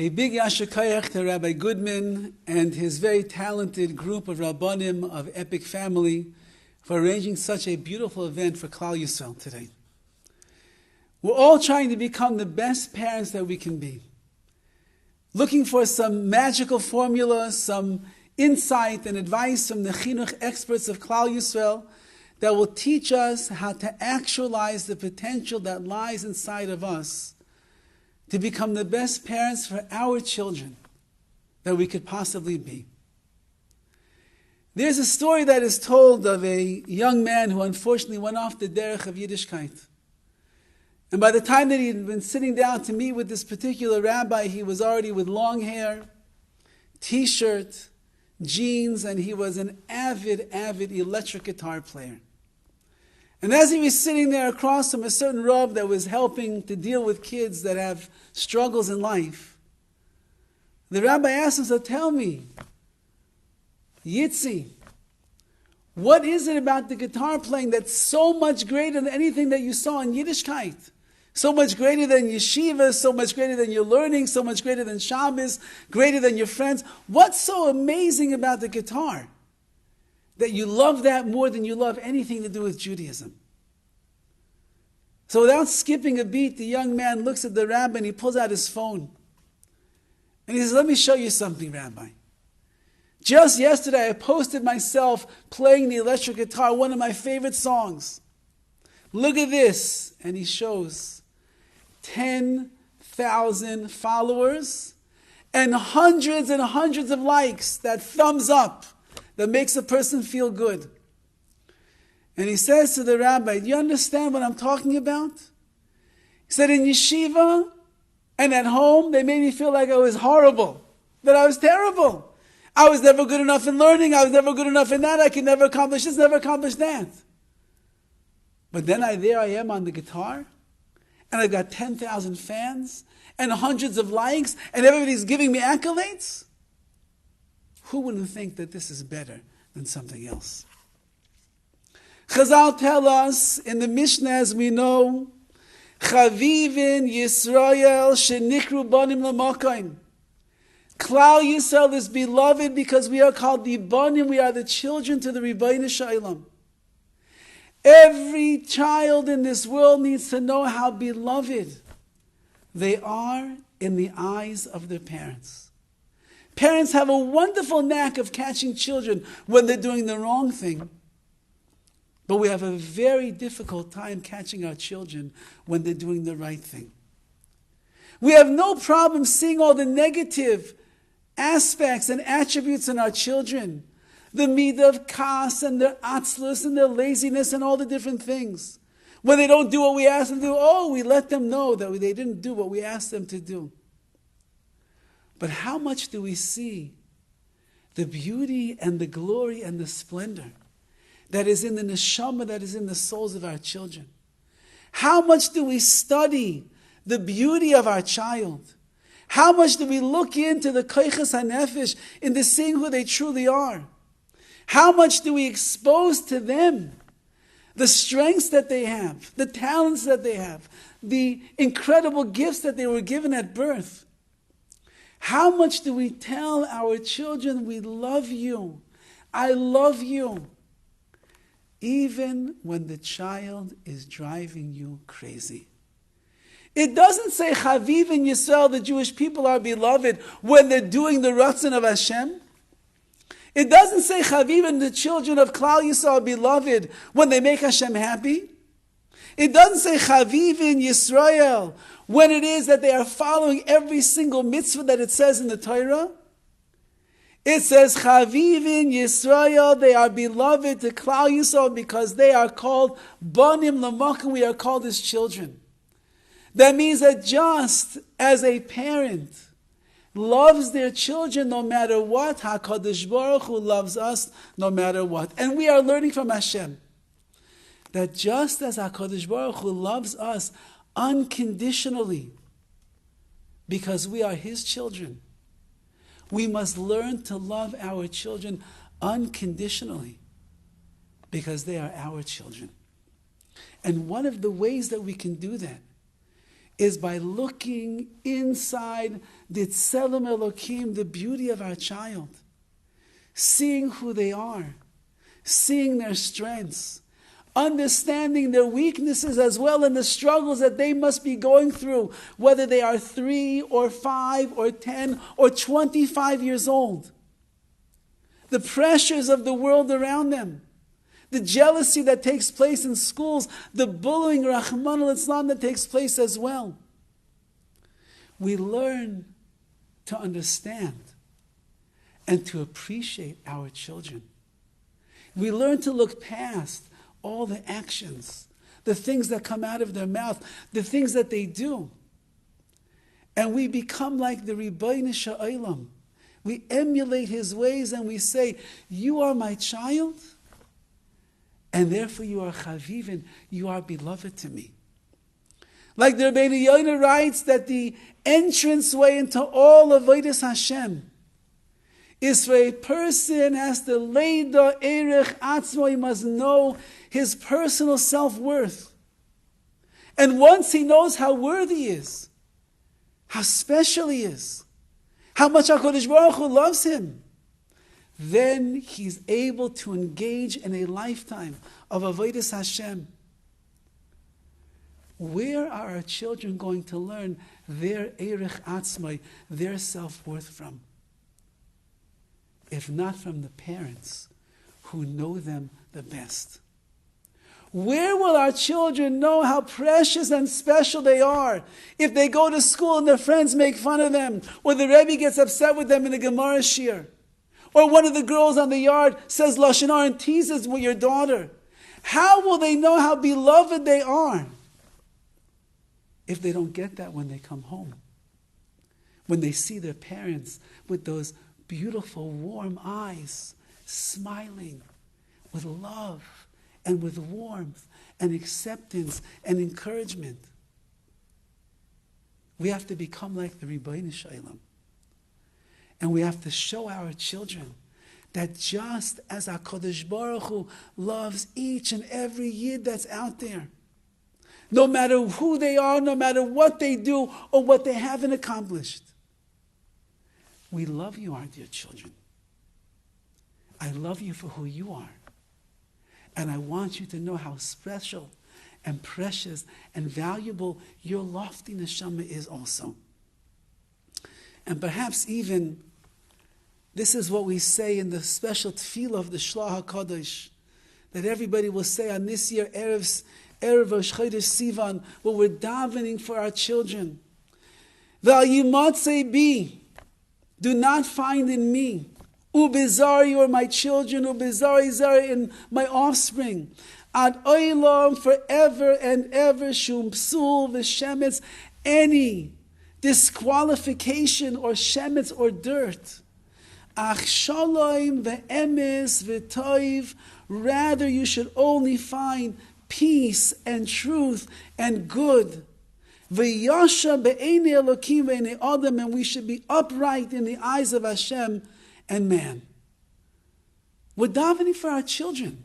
A big yasher koyach to Rabbi Goodman and his very talented group of Rabbanim of Epic Family for arranging such a beautiful event for Klal Yisrael today. We're all trying to become the best parents that we can be. Looking for some magical formula, some insight and advice from the chinuch experts of Klal Yisrael that will teach us how to actualize the potential that lies inside of us to become the best parents for our children that we could possibly be. There's a story that is told of a young man who unfortunately went off the derech of Yiddishkeit. And by the time that he had been sitting down to meet with this particular rabbi, he was already with long hair, t-shirt, jeans, and he was an avid electric guitar player. And as he was sitting there across from a certain Rav that was helping to deal with kids that have struggles in life, the rabbi asked him, so tell me, Yitzi, what is it about the guitar playing that's so much greater than anything that you saw in Yiddishkeit? So much greater than yeshiva, so much greater than your learning, so much greater than Shabbos, greater than your friends. What's so amazing about the guitar that you love that more than you love anything to do with Judaism? So without skipping a beat, the young man looks at the rabbi and he pulls out his phone. And he says, let me show you something, Rabbi. Just yesterday I posted myself playing the electric guitar, one of my favorite songs. Look at this. And he shows 10,000 followers and hundreds of likes, that thumbs up that makes a person feel good. And he says to the rabbi, do you understand what I'm talking about? He said, in yeshiva and at home, they made me feel like I was horrible, that I was terrible. I was never good enough in learning. I was never good enough in that. I could never accomplish this, never accomplish that. But then there I am on the guitar, and I've got 10,000 fans, and hundreds of likes, and everybody's giving me accolades. Who wouldn't think that this is better than something else? Chazal tell us in the Mishnah, as we know, Chavivin Yisrael shenikru banim l'makoim. Klal Yisrael is beloved because we are called the banim, we are the children to the Rebbeinu Shalom. Every child in this world needs to know how beloved they are in the eyes of their parents. Parents have a wonderful knack of catching children when they're doing the wrong thing. But we have a very difficult time catching our children when they're doing the right thing. We have no problem seeing all the negative aspects and attributes in our children. The midah of kas and their atzlus and their laziness and all the different things. When they don't do what we ask them to do, we let them know that they didn't do what we asked them to do. But how much do we see the beauty and the glory and the splendor that is in the neshama, that is in the souls of our children? How much do we study the beauty of our child? How much do we look into the koiches hanefesh, into seeing who they truly are? How much do we expose to them the strengths that they have, the talents that they have, the incredible gifts that they were given at birth? How much do we tell our children, we love you, I love you, even when the child is driving you crazy? It doesn't say Chaviv in Yisrael, the Jewish people are beloved when they're doing the Ratzon of Hashem. It doesn't say Chaviv and the children of Klal Yisrael are beloved when they make Hashem happy. It doesn't say Chaviv in Yisrael when it is that they are following every single mitzvah that it says in the Torah. It says Chaviv in Yisrael, they are beloved to Klal Yisrael because they are called Banim L'makom, we are called as children. That means that just as a parent loves their children no matter what, HaKadosh Baruch Hu loves us no matter what. And we are learning from Hashem that just as HaKadosh Baruch Hu loves us unconditionally because we are His children, we must learn to love our children unconditionally because they are our children. And one of the ways that we can do that is by looking inside the Tselem Elokim, the beauty of our child, seeing who they are, seeing their strengths, understanding their weaknesses as well and the struggles that they must be going through, whether they are 3 or 5 or 10 or 25 years old. The pressures of the world around them, the jealousy that takes place in schools, the bullying, Rahman al-Islam, that takes place as well. We learn to understand and to appreciate our children. We learn to look past all the actions, the things that come out of their mouth, the things that they do. And we become like the Rabbi Sha'olam. We emulate his ways and we say, you are my child, and therefore you are chavivin, you are beloved to me. Like the Rabbi Yonah writes that the entranceway into all of Avodas Hashem is for a person has to leida erech atzmo, he must know his personal self-worth. And once he knows how worthy he is, how special he is, how much HaKadosh Baruch Hu loves him, then he's able to engage in a lifetime of Avodas Hashem. Where are our children going to learn their erech atzmai, their self-worth from? If not from the parents who know them the best. Where will our children know how precious and special they are if they go to school and their friends make fun of them, or the Rabbi gets upset with them in a Gemara Shir, or one of the girls on the yard says Lashon Hara and teases with your daughter? How will they know how beloved they are if they don't get that when they come home? When they see their parents with those beautiful, warm eyes, smiling with love and with warmth and acceptance and encouragement. We have to become like the Rabbi Shalom. And we have to show our children that just as HaKadosh Baruch Hu loves each and every Yid that's out there, no matter who they are, no matter what they do or what they haven't accomplished, we love you, our dear children. I love you for who you are. And I want you to know how special and precious and valuable your lofty neshama is also. And perhaps even, this is what we say in the special tefillah of the Shlach HaKadosh, that everybody will say on this year, Erev Rosh Chodesh Sivan, where we're davening for our children. V'al yimatzei bi, do not find in me, ubizari, or my children, ubizari zari, in my offspring, ad olam, forever and ever, shum psul v'shemetz, any disqualification or shemetz or dirt. Ach shalom ve'emes v'toiv, rather you should only find peace and truth and good. V'yasha be'enei Elokim ve'enei Adam, and we should be upright in the eyes of Hashem and man. We're davening for our children.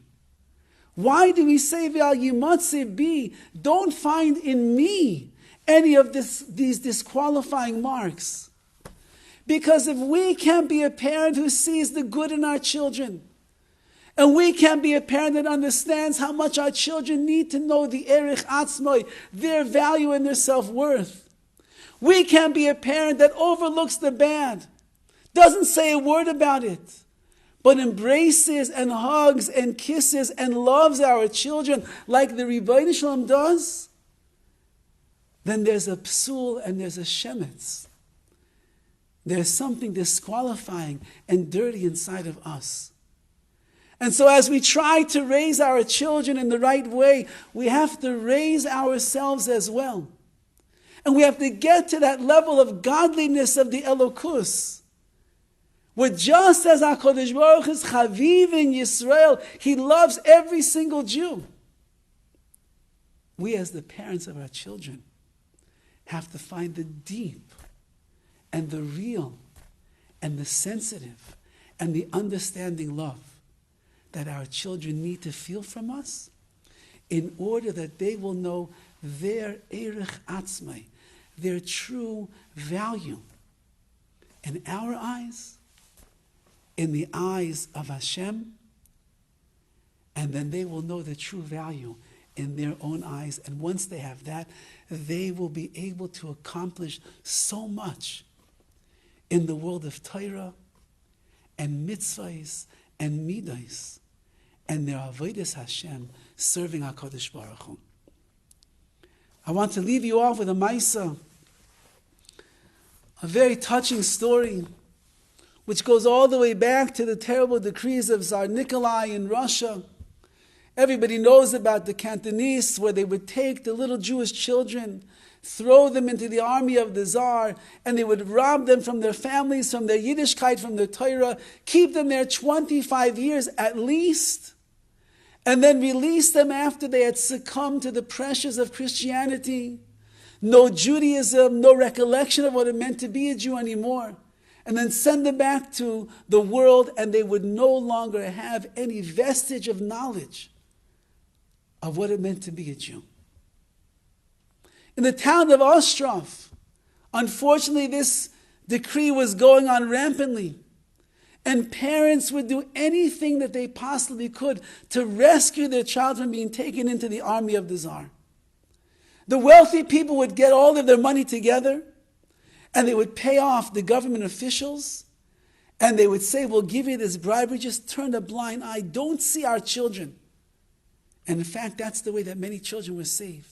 Why do we say V'al yimatzeh bi? Don't find in me any of these disqualifying marks. Because if we can't be a parent who sees the good in our children, and we can be a parent that understands how much our children need to know the erech atzmai, their value and their self-worth. We can be a parent that overlooks the bad, doesn't say a word about it, but embraces and hugs and kisses and loves our children like the Rabbi Shalom does. Then there's a psul and there's a shemetz. There's something disqualifying and dirty inside of us. And so as we try to raise our children in the right way, we have to raise ourselves as well. And we have to get to that level of godliness of the Elokus, where just as HaKadosh Baruch Hu is Chaviv in Yisrael, He loves every single Jew. We as the parents of our children have to find the deep and the real and the sensitive and the understanding love that our children need to feel from us in order that they will know their erech atzmai, their true value in our eyes, in the eyes of Hashem, and then they will know the true value in their own eyes. And once they have that, they will be able to accomplish so much in the world of Torah and mitzvahs and midas and their avodas Hashem, serving HaKadosh Baruch Hu. I want to leave you off with a Maisa, a very touching story, which goes all the way back to the terrible decrees of Tsar Nikolai in Russia. Everybody knows about the Cantonists, where they would take the little Jewish children, throw them into the army of the Tsar, and they would rob them from their families, from their Yiddishkeit, from their Torah, keep them there 25 years at least, and then release them after they had succumbed to the pressures of Christianity. No Judaism, no recollection of what it meant to be a Jew anymore. And then send them back to the world, and they would no longer have any vestige of knowledge of what it meant to be a Jew. In the town of Ostrov, unfortunately, this decree was going on rampantly, and parents would do anything that they possibly could to rescue their child from being taken into the army of the Tsar. The wealthy people would get all of their money together, and they would pay off the government officials, and they would say, we'll give you this bribery, just turn a blind eye, don't see our children. And in fact, that's the way that many children were saved.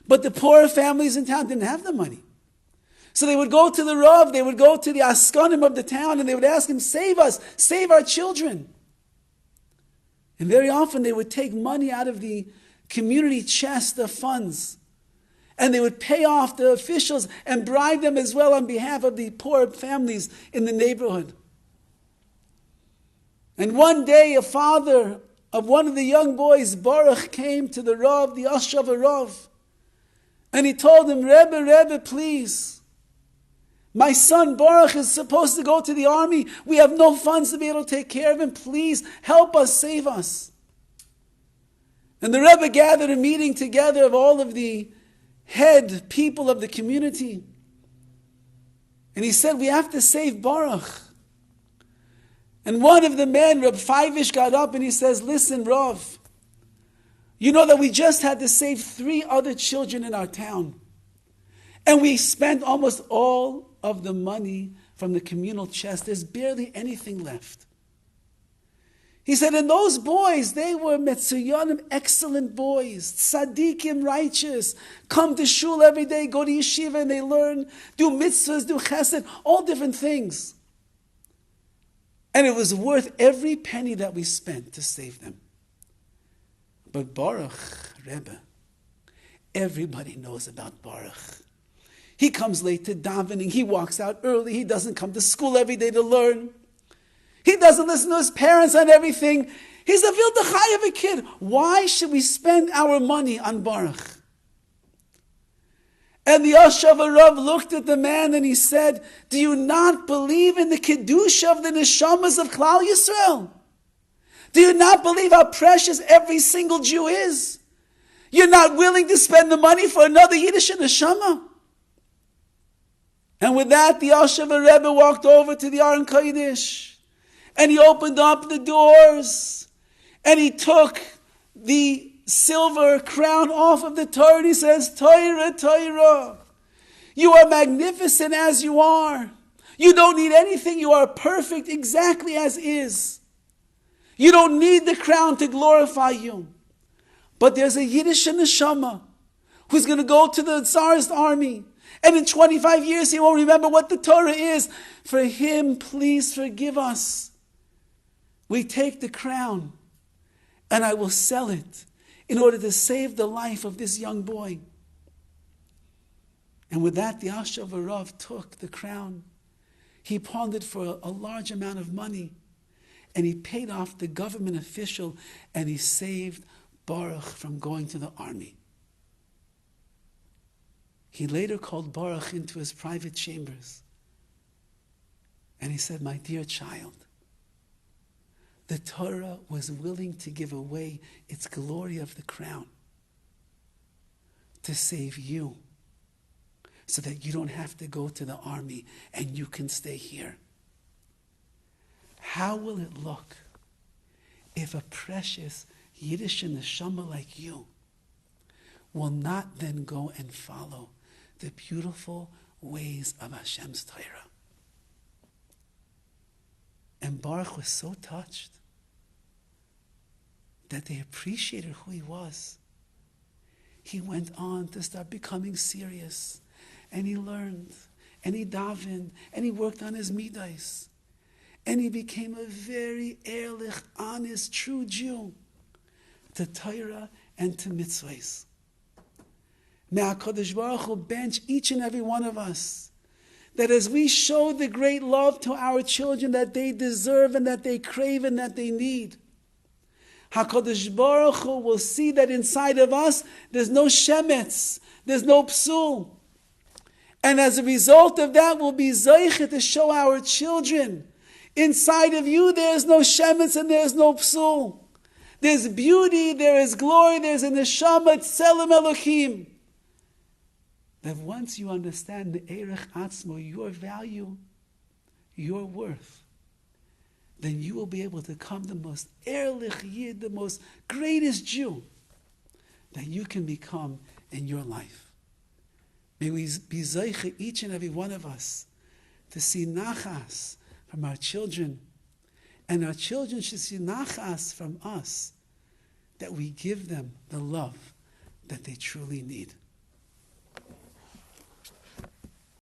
But the poorer families in town didn't have the money. So they would go to the Rav, they would go to the Askanim of the town, and they would ask him, save us, save our children. And very often they would take money out of the community chest of funds, and they would pay off the officials and bribe them as well on behalf of the poor families in the neighborhood. And one day a father of one of the young boys, Baruch, came to the Rav, the Ashava Rav, and he told him, Rebbe, please, my son Baruch is supposed to go to the army. We have no funds to be able to take care of him. Please help us, save us. And the Rebbe gathered a meeting together of all of the head people of the community. And he said, we have to save Baruch. And one of the men, Reb Feivish, got up and he says, listen, Rav, you know that we just had to save 3 other children in our town. And we spent almost all of the money from the communal chest. There's barely anything left. He said, and those boys, they were Metzuyanim, excellent boys, tzaddikim, righteous, come to shul every day, go to yeshiva and they learn, do mitzvahs, do chesed, all different things. And it was worth every penny that we spent to save them. But Baruch, Rebbe, everybody knows about Baruch. He comes late to davening, he walks out early, he doesn't come to school every day to learn. He doesn't listen to his parents on everything. He's a Vildachai of a kid. Why should we spend our money on Baruch? And the Ashava Rav looked at the man and he said, do you not believe in the Kedusha of the Neshamas of Klal Yisrael? Do you not believe how precious every single Jew is? You're not willing to spend the money for another Yiddish Neshama? And with that, the Ashava Rebbe walked over to the Aron Kodesh. And he opened up the doors, and he took the silver crown off of the Torah, and he says, Torah, Torah, you are magnificent as you are. You don't need anything. You are perfect exactly as is. You don't need the crown to glorify you. But there's a Yiddish neshama who's going to go to the Tsarist army, and in 25 years he won't remember what the Torah is. For him, please forgive us. We take the crown, and I will sell it in order to save the life of this young boy. And with that, the Ashava Rav took the crown. He pawned it for a large amount of money, and he paid off the government official, and he saved Baruch from going to the army. He later called Baruch into his private chambers, and he said, my dear child, the Torah was willing to give away its glory of the crown to save you. so that you don't have to go to the army and you can stay here. How will it look if a precious Yiddish neshama like you will not then go and follow the beautiful ways of Hashem's Torah? And Baruch was so touched that they appreciated who he was. He went on to start becoming serious, and he learned, and he davened, and he worked on his midas, and he became a very ehrlich, honest, true Jew to Torah and to mitzvahs. May HaKadosh Baruch Hu bench each and every one of us, that as we show the great love to our children that they deserve and that they crave and that they need, HaKadosh Baruch Hu will see that inside of us there's no shemetz, there's no psul. And as a result of that, we'll be zeiche to show our children, inside of you there's no shemetz and there's no psul. There's beauty, there is glory, there's a neshama, tzelem Elohim. That once you understand the Erech Atzmo, your value, your worth, then you will be able to become the most ehrlich Yid, the most greatest Jew that you can become in your life. May we be zeiche, each and every one of us, to see nachas from our children, and our children should see nachas from us, that we give them the love that they truly need.